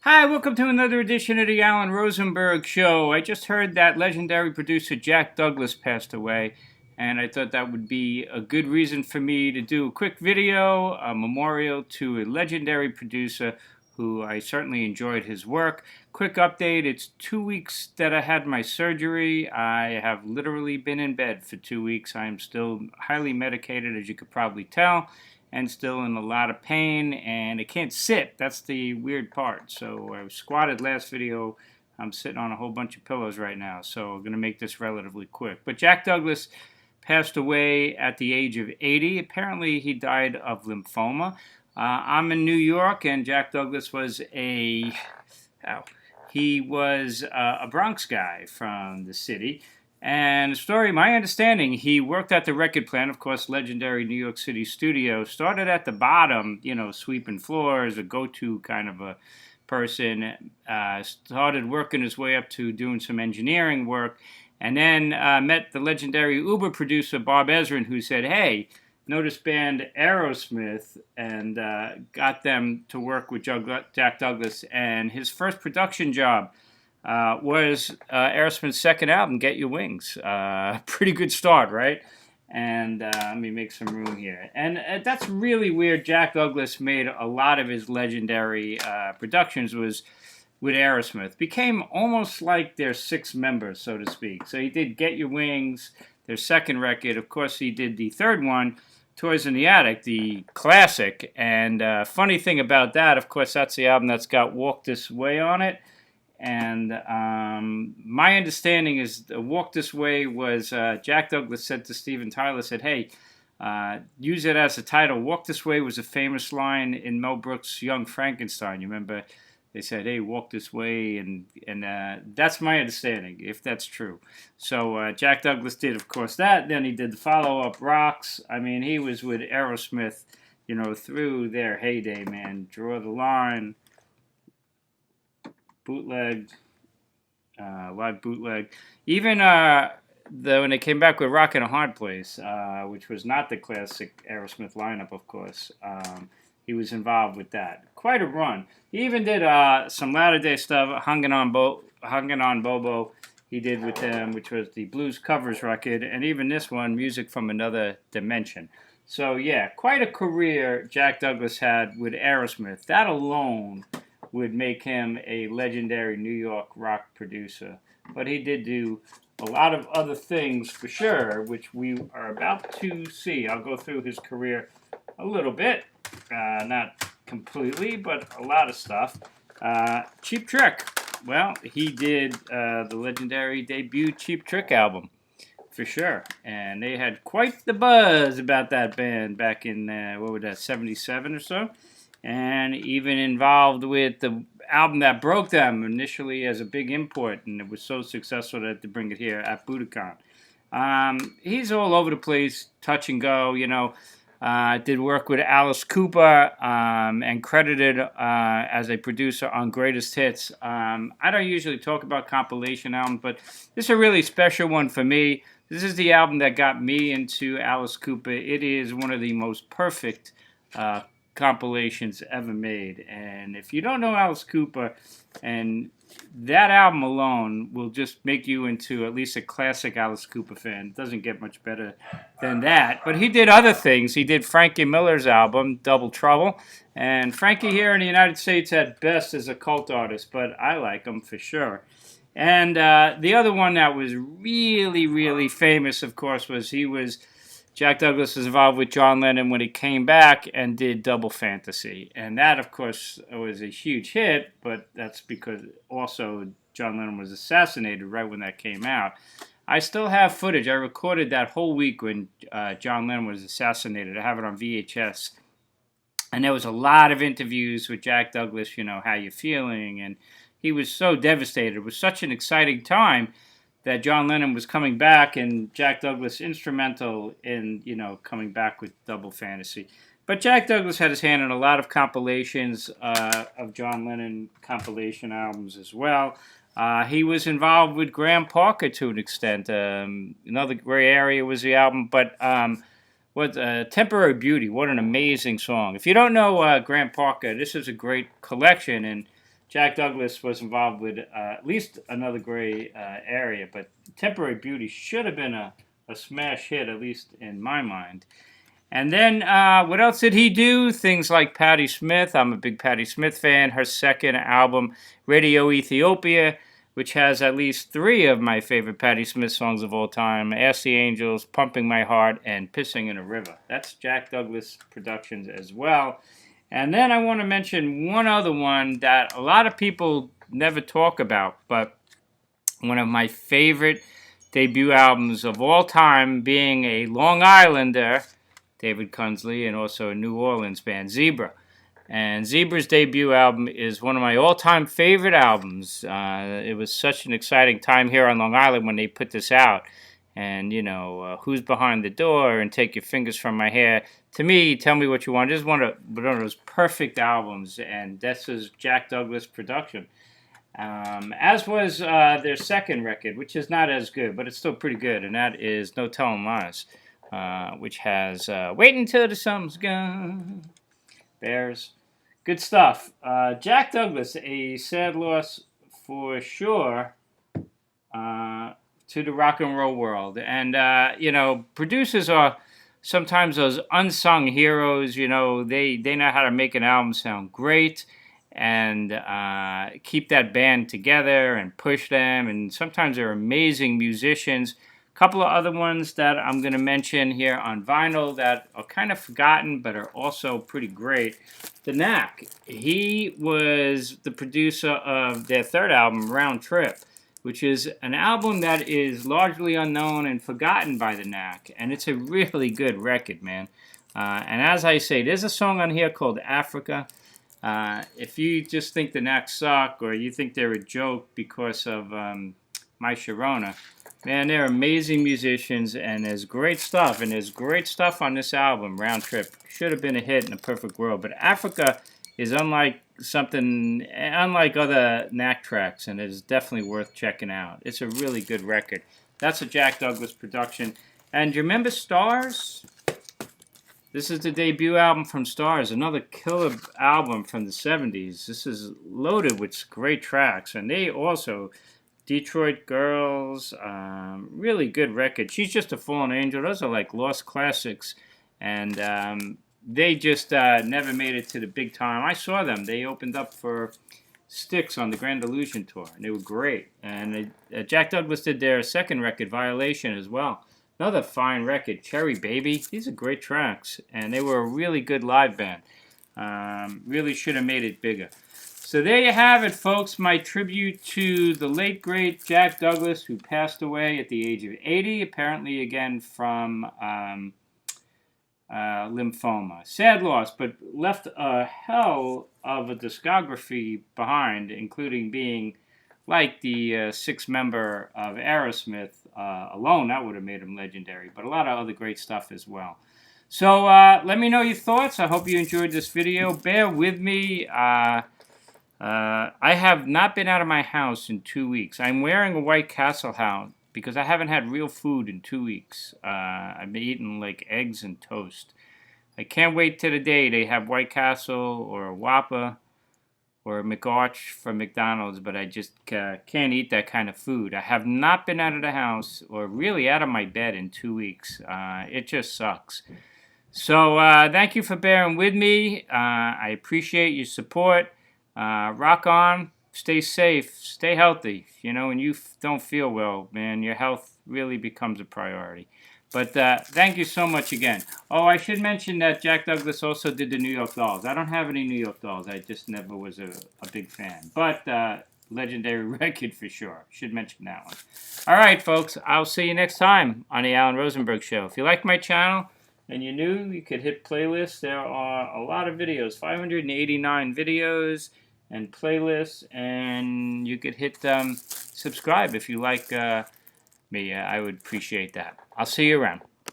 Hi, welcome to another edition of the Alan Rosenberg Show. I just heard that legendary producer Jack Douglas passed away, and I thought that would be a good reason for me to do a quick video, a memorial to a legendary producer who I certainly enjoyed his work. Quick update, it's 2 weeks that I had my surgery. I have literally been in bed for 2 weeks. I am still highly medicated, as you could probably tell, and still in a lot of pain, and I can't sit. That's the weird part. So I squatted last video. I'm sitting on a whole bunch of pillows right now, so I'm going to make this relatively quick. But Jack Douglas passed away at the age of 80. Apparently, he died of lymphoma. I'm in New York, and Jack Douglas was a Bronx guy from the city. And the story, my understanding, he worked at the record plant, of course, legendary New York City studio. Started at the bottom, sweeping floors, a go-to kind of a person. Started working his way up to doing some engineering work. And then met the legendary Uber producer, Bob Ezrin, who said, hey, noticed band Aerosmith, and got them to work with Jack Douglas. And his first production job was Aerosmith's second album, Get Your Wings. Pretty good start, right? And let me make some room here. And that's really where Jack Douglas made a lot of his legendary productions, was with Aerosmith. Became almost like their sixth member, so to speak. So he did Get Your Wings, their second record. Of course, he did the third one, Toys in the Attic, the classic. And funny thing about that, of course, that's the album that's got Walk This Way on it. And my understanding is Walk This Way was Jack Douglas said to Steven Tyler, said, hey, use it as a title. Walk This Way was a famous line in Mel Brooks' Young Frankenstein. You remember they said, hey, walk this way. And that's my understanding, if that's true. So Jack Douglas did, of course, that. Then he did the follow-up, Rocks. I mean, he was with Aerosmith, through their heyday, man. Draw the Line, Bootleg, live bootleg. Even when they came back with Rockin' a Hard Place, which was not the classic Aerosmith lineup, of course, he was involved with that. Quite a run. He even did some latter day stuff, Hungin' on Bobo. He did with them, which was the blues covers record, and even this one, Music from Another Dimension. So yeah, quite a career Jack Douglas had with Aerosmith. That alone would make him a legendary New York rock producer. But he did do a lot of other things for sure, which we are about to see. I'll go through his career a little bit, not completely, but a lot of stuff. Cheap Trick. Well, he did the legendary debut Cheap Trick album, for sure. And they had quite the buzz about that band back in, 77 or so? And even involved with the album that broke them initially as a big import, and it was so successful that they bring it here at Budokan. He's all over the place, touch and go, did work with Alice Cooper and credited as a producer on Greatest Hits. I don't usually talk about compilation albums, but this is a really special one for me. This is the album that got me into Alice Cooper. It is one of the most perfect compilations ever made. And if you don't know Alice Cooper, and that album alone will just make you into at least a classic Alice Cooper fan. It doesn't get much better than that. But he did other things. He did Frankie Miller's album, Double Trouble. And Frankie here in the United States at best is a cult artist, but I like him for sure. And the other one that was really, really famous, of course, was Jack Douglas was involved with John Lennon when he came back and did Double Fantasy. And that, of course, was a huge hit, but that's because also John Lennon was assassinated right when that came out. I still have footage. I recorded that whole week when John Lennon was assassinated. I have it on VHS. And there was a lot of interviews with Jack Douglas, how you feeling? And he was so devastated. It was such an exciting time that John Lennon was coming back, and Jack Douglas instrumental in, coming back with Double Fantasy. But Jack Douglas had his hand in a lot of compilations of John Lennon compilation albums as well. He was involved with Graham Parker to an extent. Another gray area was the album, but Temporary Beauty, what an amazing song. If you don't know Graham Parker, this is a great collection, and Jack Douglas was involved with at least another gray area, but Temporary Beauty should have been a smash hit, at least in my mind. And then what else did he do? Things like Patti Smith. I'm a big Patti Smith fan. Her second album, Radio Ethiopia, which has at least 3 of my favorite Patti Smith songs of all time: Ask the Angels, Pumping My Heart, and Pissing in a River. That's Jack Douglas Productions as well. And then I want to mention one other one that a lot of people never talk about, but one of my favorite debut albums of all time, being a Long Islander, David Kunsley, and also a New Orleans band, Zebra. And Zebra's debut album is one of my all-time favorite albums. It was such an exciting time here on Long Island when they put this out. And, you know, Who's Behind the Door and Take Your Fingers from My Hair. To me, Tell Me What You Want is one of those perfect albums. And this is Jack Douglas production. As was their second record, which is not as good, but it's still pretty good. And that is No Telling Lies. Which has Wait Until the Sun's Gone, Bears. Good stuff. Jack Douglas, a sad loss for sure to the rock and roll world. And, you know, producers are sometimes those unsung heroes. You know, they know how to make an album sound great and keep that band together and push them. And sometimes they're amazing musicians. Couple of other ones that I'm going to mention here on vinyl that are kind of forgotten but are also pretty great. The Knack. He was the producer of their third album, Round Trip, which is an album that is largely unknown and forgotten by the Knack. And it's a really good record, man. And as I say, there's a song on here called Africa. If you just think the Knack suck or you think they're a joke because of My Sharona, man, they're amazing musicians, and there's great stuff. And there's great stuff on this album, Round Trip. Should have been a hit in a perfect world. But Africa is unlike other Knack tracks, and it is definitely worth checking out. It's a really good record. That's a Jack Douglas production. And do you remember Starz? This is the debut album from Starz, another killer album from the 70s. This is loaded with great tracks, and they also... Detroit Girls, really good record. She's Just a Fallen Angel. Those are like lost classics. And they just never made it to the big time. I saw them. They opened up for Styx on the Grand Illusion tour. And they were great. And Jack Douglas did their second record, Violation, as well. Another fine record, Cherry Baby. These are great tracks. And they were a really good live band. Really should have made it bigger. So there you have it, folks, my tribute to the late, great Jack Douglas, who passed away at the age of 80, apparently again from lymphoma. Sad loss, but left a hell of a discography behind, including being like the sixth member of Aerosmith alone. That would have made him legendary, but a lot of other great stuff as well. So let me know your thoughts. I hope you enjoyed this video. Bear with me. I have not been out of my house in 2 weeks. I'm wearing a White Castle hat because I haven't had real food in 2 weeks. I've been eating like eggs and toast. I can't wait till the day they have White Castle or a Whopper or a McArch from McDonald's, but I just can't eat that kind of food. I have not been out of the house or really out of my bed in 2 weeks. It just sucks. So thank you for bearing with me. I appreciate your support. Rock on, stay safe, stay healthy. You know, when you don't feel well, man, your health really becomes a priority. But thank you so much again. Oh, I should mention that Jack Douglas also did the New York Dolls. I don't have any New York Dolls. I just never was a big fan. But legendary record for sure. Should mention that one. All right, folks. I'll see you next time on the Alan Rosenberg Show. If you like my channel and you're new, you could hit playlists. There are a lot of videos, 589 videos and playlists, and you could hit subscribe if you like me. I would appreciate that. I'll see you around.